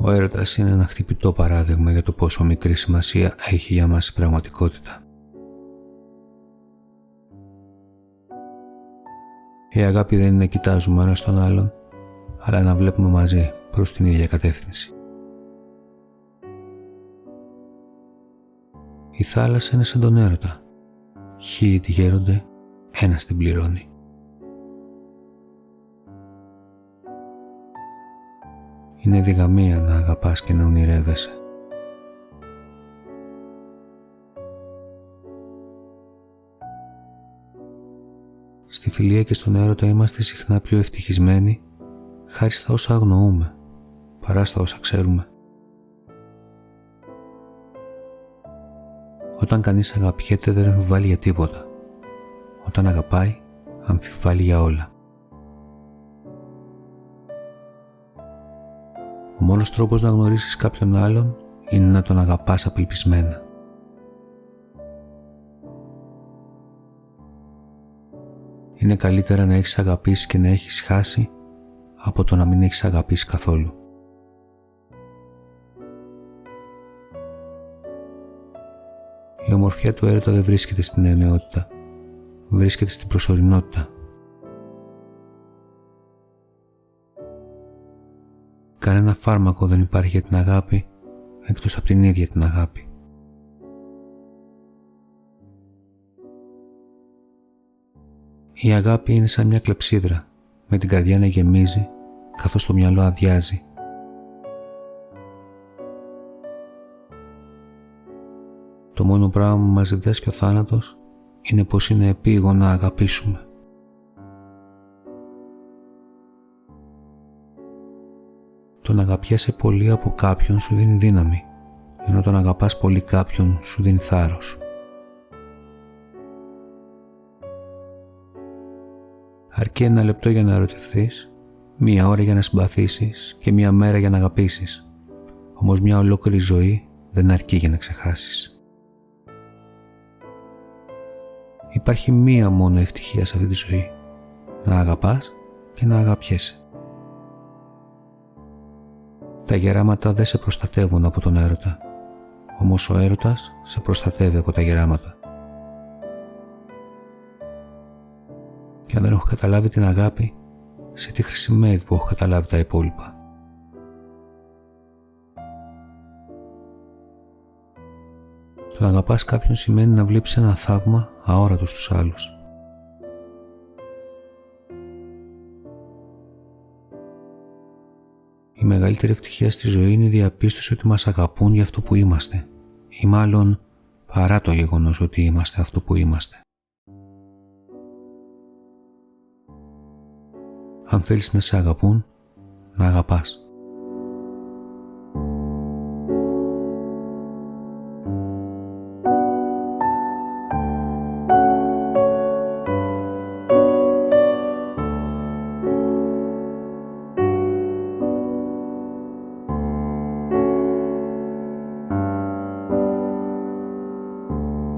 Ο έρωτας είναι ένα χτυπητό παράδειγμα για το πόσο μικρή σημασία έχει για μας η πραγματικότητα. Η αγάπη δεν είναι να κοιτάζουμε ένας τον άλλον, αλλά να βλέπουμε μαζί προς την ίδια κατεύθυνση. Η θάλασσα είναι σαν τον έρωτα. 1000 τη γέρονται, ένας την πληρώνει. Είναι διγαμία να αγαπάς και να ονειρεύεσαι. Στη φιλία και στον έρωτα είμαστε συχνά πιο ευτυχισμένοι χάρη στα όσα αγνοούμε, παρά στα όσα ξέρουμε. Όταν κανείς αγαπιέται δεν αμφιβάλλει για τίποτα. Όταν αγαπάει, αμφιβάλλει για όλα. Ο μόνος τρόπος να γνωρίσεις κάποιον άλλον είναι να τον αγαπάς απελπισμένα. Είναι καλύτερα να έχεις αγαπήσει και να έχεις χάσει από το να μην έχεις αγαπήσει καθόλου. Η ομορφιά του έρωτα δεν βρίσκεται στην αιωνιότητα, βρίσκεται στην προσωρινότητα. Κανένα φάρμακο δεν υπάρχει για την αγάπη εκτός από την ίδια την αγάπη. Η αγάπη είναι σαν μια κλεψίδρα, με την καρδιά να γεμίζει καθώς το μυαλό αδειάζει. Το μόνο πράγμα που μας διδάσκει ο θάνατος είναι πως είναι επίγον να αγαπήσουμε. Το να αγαπιέσαι πολύ από κάποιον σου δίνει δύναμη, ενώ το να αγαπάς πολύ κάποιον σου δίνει θάρρος. Αρκεί ένα λεπτό για να ερωτευθείς, 1 ώρα για να συμπαθήσεις και 1 μέρα για να αγαπήσεις. Όμως μια ολόκληρη ζωή δεν αρκεί για να ξεχάσεις. Υπάρχει 1 μόνο ευτυχία σε αυτή τη ζωή. Να αγαπάς και να αγαπιέσαι. Τα γεράματα δεν σε προστατεύουν από τον έρωτα, όμως ο έρωτας σε προστατεύει από τα γεράματα. Και αν δεν έχω καταλάβει την αγάπη, σε τι χρησιμεύει που έχω καταλάβει τα υπόλοιπα. Το να αγαπάς κάποιον σημαίνει να βλέπεις ένα θαύμα αόρατο στους άλλους. Η μεγαλύτερη ευτυχία στη ζωή είναι η διαπίστωση ότι μας αγαπούν για αυτό που είμαστε, ή μάλλον παρά το γεγονός ότι είμαστε αυτό που είμαστε. Αν θέλεις να σε αγαπούν, να αγαπάς.